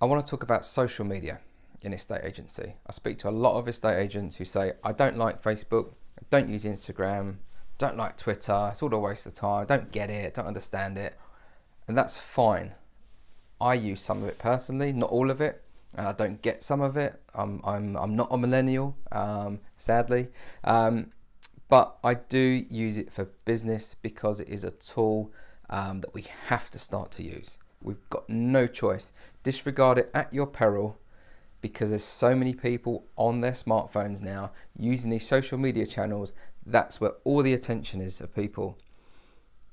I want to talk about social media in estate agency. I speak to a lot of estate agents who say, I don't like Facebook, I don't use Instagram, don't like Twitter, it's all a waste of time, I don't get it, don't understand it. And that's fine. I use some of it personally, not all of it, and I don't get some of it. I'm not a millennial, sadly. But I do use it for business because it is a tool that we have to start to use. We've got no choice. Disregard it at your peril, because there's so many people on their smartphones now using these social media channels. That's where all the attention is of people.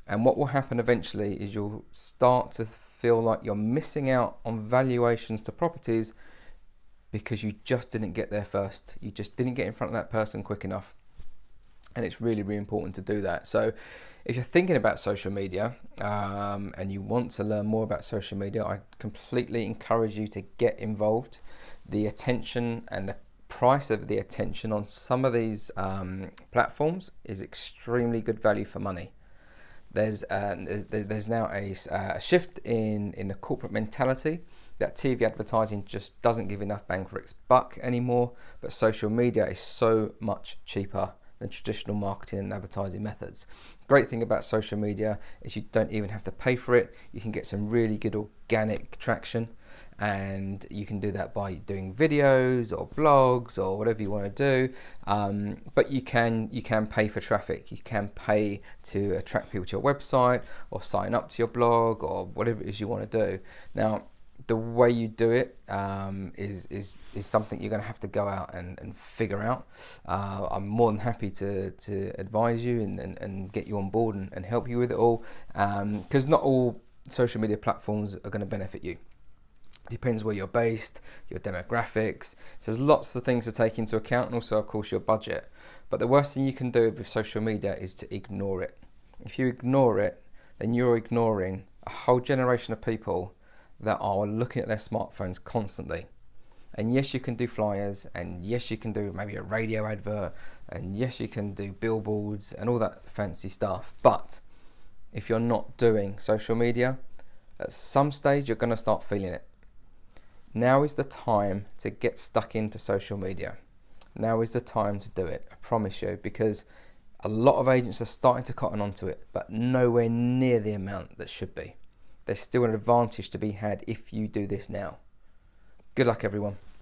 And what will happen eventually is you'll start to feel like you're missing out on valuations to properties because you just didn't get there first. You just didn't get in front of that person quick enough. And it's really, really important to do that. So if you're thinking about social media and you want to learn more about social media, I completely encourage you to get involved. The attention and the price of the attention on some of these platforms is extremely good value for money. There's now a shift in the corporate mentality that TV advertising just doesn't give enough bang for its buck anymore, but social media is so much cheaper than traditional marketing and advertising methods. Great thing about social media is you don't even have to pay for it. You can get some really good organic traction, and you can do that by doing videos or blogs or whatever you want to do. But you can pay for traffic. You can pay to attract people to your website or sign up to your blog or whatever it is you want to do. Now, the way you do it is something you're going to have to go out and figure out. I'm more than happy to advise you and get you on board and help you with it all, because not all social media platforms are going to benefit you. Depends where you're based, your demographics. So there's lots of things to take into account, and also, of course, your budget. But the worst thing you can do with social media is to ignore it. If you ignore it, then you're ignoring a whole generation of people that are looking at their smartphones constantly. And yes, you can do flyers, and yes, you can do maybe a radio advert, and yes, you can do billboards and all that fancy stuff. But if you're not doing social media, at some stage you're going to start feeling it. Now is the time to get stuck into social media. Now is the time to do it, I promise you, because a lot of agents are starting to cotton onto it, but nowhere near the amount that should be. There's still an advantage to be had if you do this now. Good luck, everyone.